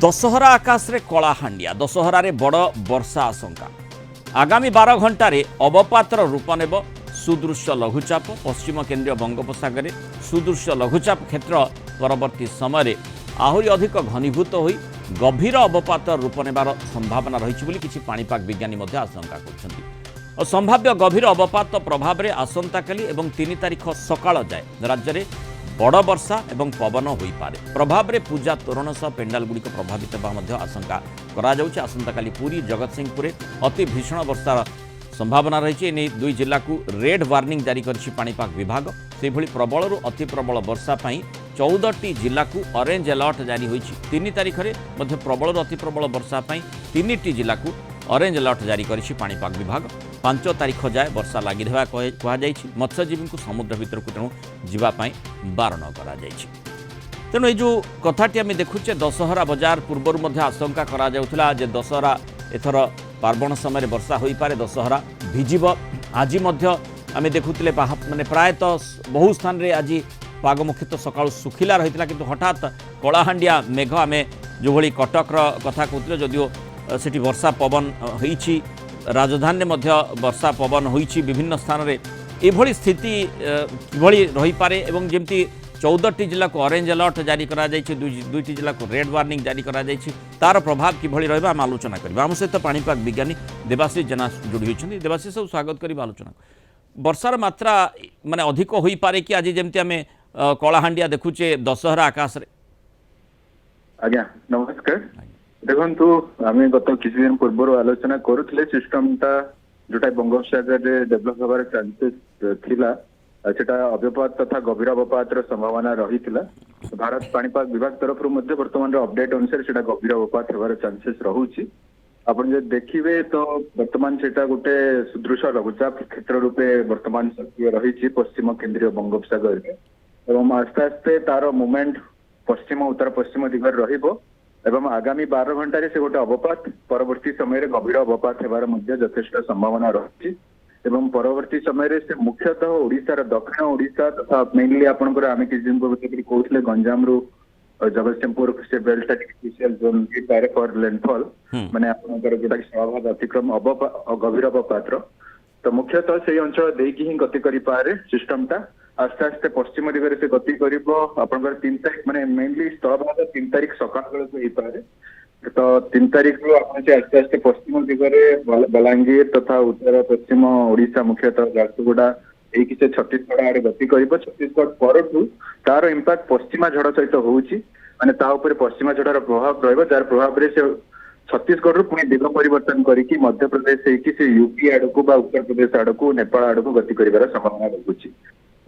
दशहरा आकाश रे कलाहांडिया दशहरा रे बड़ वर्षा आशंका आगामी 12 घंटे अवपातर रूप नेब सुदृश्य लघुचाप पश्चिम केन्द्रीय बंगोपसागर में सुदृश्य लघुचाप क्षेत्र परवर्ती समय आहरी अधिक घनीभूत हो गभीर अवपात रूप नेबार संभावना रही किसी पाणीपाग विज्ञानी आशंका कर संभाव्य गभीर अवपात प्रभाव में आसंता काली एवं 3 तारिख सकाळ जाए राज्य में बड़ वर्षा एवं पवन हो पारे प्रभाव में पूजा तोरण सह पेंडाल गुड़िक प्रभावित होगा आशंका आसंता काली पुरी जगतसिंहपुर अति भीषण वर्षार संभावना रही है। 2 जिला को रेड वार्निंग जारी करिछि पाणीपाग विभाग से भली प्रबल अति प्रबल वर्षा पाई 14टी जिला को ऑरेंज अलर्ट जारी होइछि 3 तारिख में प्रबल अति प्रबल वर्षा पाई 3टी जिला को ऑरेंज अलर्ट जारी करिछि पाणीपाग विभाग 5 तारिख जाए वर्षा लगी रहा कहुई मत्स्यजीवी को समुद्र भीतर को तेणु जीवाई बारण करा तेणु ये कथाटी आम देखुचे दशहरा बजार पूर्वर आशंका करा दशहरा एथर पार्वण समय वर्षा हो पारे दशहरा भिजिब आज आम देखुले माने प्रायतः बहु स्थान में आज पाग मुख्यतः सकाळु सुखिला रही किंतु हठात कलाहांडिया मेघ आम जो भली कटक कथा कहते जदिओ सेठी वर्षा पवन होइछि राजधानी में वर्षा पवन होइछि विभिन्न स्थान में एभली स्थिति किभली रही पारे एवं जेमती 14टी जिला को ऑरेंज अलर्ट जारी करा जाइछि 2टी जिला को रेड वार्निंग जारी करा जाइछि तार प्रभाव किभली रहबा हम आलोचना करबा हम सहित पाणीपाग विज्ञानी देवाशीष जेना जोड़ी होइछन्ति देवाशीष सब स्वागत करी आलोचना वर्षार मात्रा माने अधिक होई पारे कि आज जेमती आमे कलाहांडिया देखुचे दशहरा आकाश रे आज्ञा नमस्कार देखो आम गत किसी दिन पूर्व आलोचना करुले सिस्टमटा जोटा बंगोपसागर डेभलप हबार चांसेस थिला सेटा अव्यपात तथा गभीर अवपात संभावना रही भारत पाणीपाग विभाग तरफ वर्तमान अपडेट अनुसार सेटा गभीर अवपात होबार चांसेस रहुछि आपण जे देखिबे तो वर्तमान सेटा गोटे सुदृश्य लघुचाप क्षेत्र रूपे वर्तमान सक्रिय रही पश्चिम केन्द्रीय बंगोपसागर एवं आस्ते आस्ते तार मूवमेंट पश्चिम उत्तर पश्चिम दिगरे रहिबो एवं आगामी 12 घंटे से गोटे अवपात परवर्ती समय गभीर अवपात होबार यथेष्ट संभावना रही एवं परवर्ती समय से मुख्यतः ओडिशार दक्षिण ओडिशा तथा मेनली आपंकर आम किसी दिन कहते गंजाम रु जगतसिंहपुर से बेल्ट स्पेशल जोन पारे फॉर लैंडफॉल माने आपनकर जोटा स्थलभाग अतिक्रम गभीर अवपात तो मुख्यतः से अंचल देकी ही गति करि पारे सिस्टमटा आस्ते आस्ते पश्चिम दिगरे से गति करिबो आपनकर 3 तारिख माने मेनली स्थलभाग 3 तारिख सकाळ बेले को पारे तो 3 तारिख रु आपन से आस्ते आस्ते पश्चिम दिगरे बलांगीर तथा उत्तर पश्चिम ओडिशा मुख्यतः झारसुगुड़ा एक से छत्तीसगढ़ आड़े गति करिबो छत्तीसगढ़ परठू तार इंपैक्ट पश्चिमा झड़ सहित होउची माने ता ऊपर पश्चिमा झड़र प्रभाव रहइबो जार प्रभाव रे से छत्तीसगढ़ रु पुणी दिग परिवर्तन करिकी मध्य प्रदेश से यूपी आड़कू बा उत्तर प्रदेश आड़कू नेपाल आड़कू गति करिवार संभावना रहुची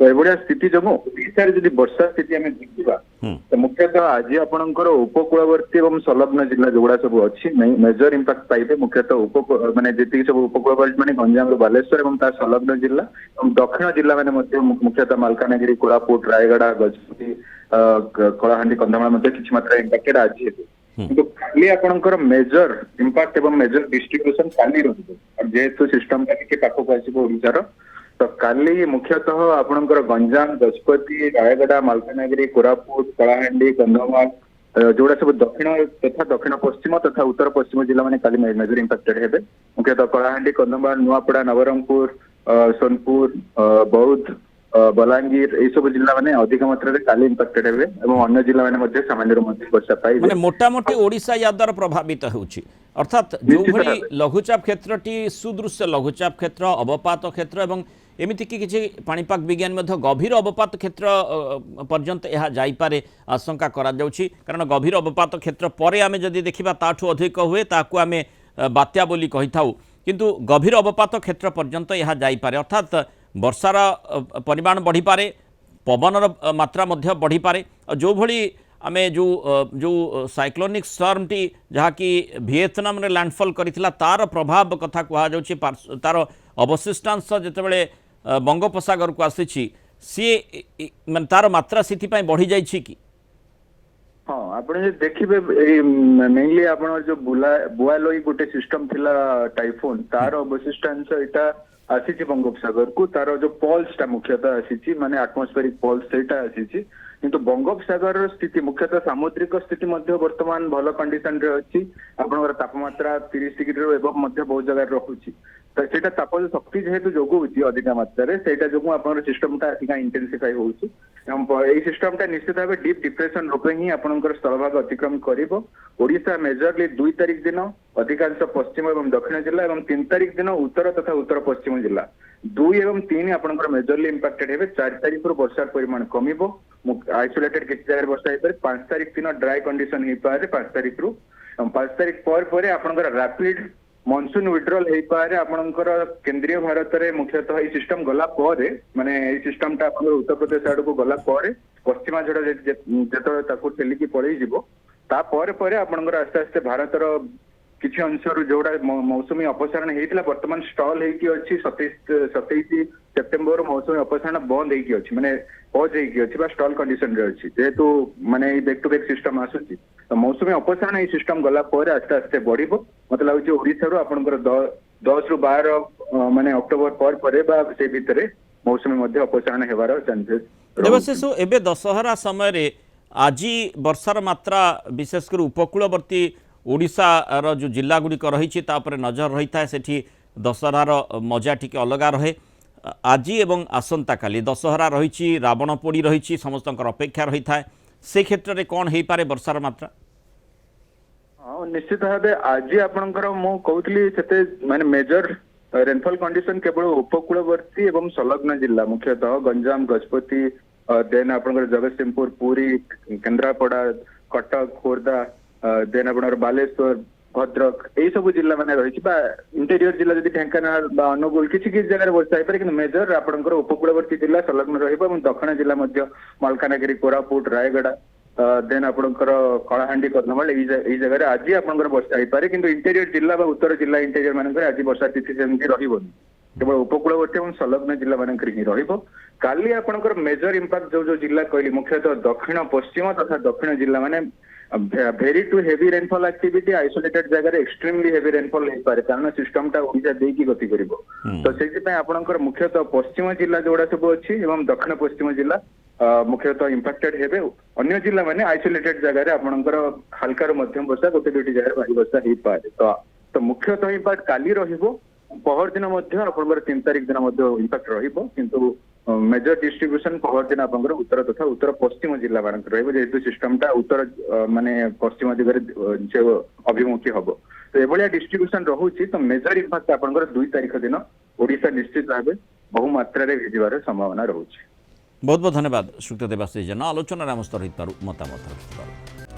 तो एभलिया स्थिति जो ओडिशार जदि वर्षा स्थिति आम देखा तो मुख्यतः आज आपंकर उपकूलवर्ती और संलग्न जिला जोड़ा सब अच्छी मेजर इंपैक्ट पाइबे मुख्यतः माने जी सब उपकूलवर्ती माने गंजाम बालेश्वर और संलग्न जिला और दक्षिण जिला माने मुख्यतः मालकानगिरी कोरापुट रायगड़ा गजपति कलाहांडी कंधमाल किसी मात्रा इंपैक्टेड आज किंतु खाली आपंकर मेजर इंपैक्ट एवं मेजर डिस्ट्रीब्यूशन काली रही जेहेतु सिस्टम पाखक आसो ओडिशार तो काली मुख्यतः आपणकर गंजाम गजपति रायगड़ा मालकानगिरी कोरापुट कलाहांडी कंधमाल जोड़ा सब दक्षिण तथा दक्षिण पश्चिम तथा उत्तर पश्चिम जिला माने काली मेजर इंपैक्टेड हेबे मुख्यतः कलाहांडी कंधमाल नुआपड़ा नवरंगपुर सोनपुर बौद्ध बलांगीर ये सब जिला माने अधिक मात्रा रे काली इंपैक्टेड हेबे एवं अन्य जिला माने मध्ये सामान्य वर्षा पाइबे माने मोटा मोटी ओडिशा या द्वारा प्रभावित होउची अर्थात जो भली लघुचाप क्षेत्रटी सुदृश्य लघुचाप क्षेत्र अवपात क्षेत्र एवं एमिति किसी पाणीपाग विज्ञान गभीर अवपात क्षेत्र पर्यंत यह जाइपारे आशंका करा जाउछि कारण गभीर अवपात क्षेत्र परे आमे जदि देखिबा ताठू अधिक हुए ताकू आमे बात्या बोली कहि थाउ किंतु गभीर अवपात क्षेत्र पर्यंत यह जाइपारे अर्थात वर्षार परिमाण बढ़ी पारे पवनर मात्रा मध्य बढ़ी पारे जो भली आमे जो साइक्लोनिक स्टॉर्म टी जहाँ कि वियतनाम रे लैंडफॉल करिथिला तार प्रभाव कथा कहा जाउछि तार अवशिष्टांश जेतेबेले बंगोपसागर को आसी सी मान तार मात्रा से बढ़ी जाइछि कि हाँ आप देखिए मेनली आप जो बुआलोई गोटे सिस्टम थिला टाइफोन तार अवशिष्टांश एटा आसी बंगोपसागर को तार जो पल्सटा मुख्यतः आसी माने एटमॉस्फेरिक पल्स सेटा आसी किंतु बंगोपसागर स्थिति मुख्यतः सामुद्रिक स्थिति मध्य वर्तमान भल कंडीशन रे अछि आपनकर तापमात्रा 30 डिग्री रो एबव मध्य बहुत जगह रहुछि तो सेटा ताप शक्ति जेहेतु जोगु होछि अधिक मात्रा रे सेटा जोगु आपनकर सिस्टम ता अधिक इंटेंसिफाई होछि एवं एई सिस्टम ता निश्चित भाबे डीप डिप्रेशन रूपे ही आपनकर स्थलभाग अतिक्रम करिवो ओडिशा मेजरली 2 तारिख दिन अधिकांश पश्चिम एवं दक्षिण जिला एवं 3 तारिख दिन उत्तर तथा उत्तर पश्चिम जिला 2 एवं 3 आपनकर मेजरली इंपैक्टेड हेबे 4 तारिख रो वर्षा परिमाण कमिबो आइसोलेटेड किसी जगह वर्षा हेबे 5 तारिख दिन ड्राई कंडीशन हे पारे 5 तारिख रो 5 तारिख पर आपनकर रैपिड मॉनसून विड्रॉल हे पारे आपनकर केंद्रीय भारत रे मुख्यतः ई सिस्टम गला पारे माने ई सिस्टम टा आपनकर उत्तर प्रदेश आड़ को गला पारे पश्चिमा झड़ जेतो ताको ठेली की पड़े जिवो ता पर आपनकर आस्ते आस्ते भारत रो किछि अंशर जोड़ा मौसमी अपसारण हेतिला वर्तमान स्टॉल हेकी अछि 27 सेप्टेम्बर मौसमी अपसारण बंद हेकी अछि माने पॉज हेकी अछि बा स्टॉल कंडीशन रे अछि जेहेतु माने बैक टू बैक सिस्टम आसुछि तो मौसमी अपसारण ए सिस्टम गला पर आस्ते आस्ते बढ़िबो मते लागुछि ओडिसा रो आपनकर 10 रु 12 माने अक्टोबर पर बा से भितरे मौसमी मध्य अपसारण हेबार चांसेस देवशेष एबे दशहरा समय रे आज वर्षार मात्रा विशेषकर उपकूलवर्ती ओडिशार जो जिला गुड़िक रही नजर रही था सेठी दशहरार मजा टी अलग रहे आज एवं आसंता काली दशहरा रही रावण पोड़ी रही समस्त अपेक्षा रही था से क्षेत्र में कौन हो पारे वर्षार मात्रा हाँ निश्चित भाव आज आपणकर मु कहूली से माने मेजर रेनफॉल कंडीशन केवल उपकूलवर्ती एवं संलग्न जिला मुख्यतः गंजाम गजपति देन आपणकर जगतसिंहपुर पुरी केन्द्रापड़ा कटक खोर्धा देन आपणकर बालेश्वर भद्रक यही सब जिला माने रही इंटेरियर जिला जदि ढेंकानाल अनुगुल किसी किसी जगह वर्षा हो पारे कि मेजर आपणकर उपकूलवर्ती जिला संलग्न रहिबा दक्षिण जिला मध्य मालकानगिरी कोरापुट रायगड़ा देन आपणकर कलाहांडी कन्धमाल यही जगह आज आपणकर वर्षा हो पारे किंतु इंटेरियर जिला बा उत्तर जिला इंटेरियर मानकर आज वर्षा स्थिति सेमती रहिबोनी केवल उपकूलवर्ती और संलग्न जिला मानकर ही रहिबो काली आपणकर मेजर इंपैक्ट जो जिला कहली मुख्यतः दक्षिण पश्चिम तथा दक्षिण जिला माने very to heavy rainfall activity isolated जगह एक्सट्रीमली हेवी रेनफॉल हो पारे कारण सिस्टम टा ओडिशा देकी गति करिवो तो सेति आपणकर मुख्यतः पश्चिम जिला जोड़ा सब अछि एवं दक्षिण पश्चिम जिला मुख्यतः इंपैक्टेड हेबे अन्य जिला माने आइसोलेटेड जगह रे आपणकर हल्का रो मध्यम वर्षा गोटे दुटी जगह भारी वर्षा हो पारे तो मुख्यतः इंपैक्ट काली रहिबो पहर दिन मध्य आपणकर 3 तारिख दिन मध्य इंपैक्ट रहिबो किंतु मेजर डिस्ट्रीब्यूशन पहर दिन आपणकर उत्तर तथा उत्तर पश्चिम जिला मानकर रहिबो जेहेतु सिस्टम टा उत्तर माने पश्चिम दिगरे अभिमुखी हबो तो एभलिया डिस्ट्रीब्यूशन रहुछि तो मेजर इंपैक्ट आपणकर 2 तारिख दिन ओडिशा निश्चित भाबे बहु मात्रा रे भिजिबार संभावना रहुछि। बहुत बहुत धन्यवाद शुक्ल देवाश्री जन आलोचना आम स्तर मतामत रखिबार।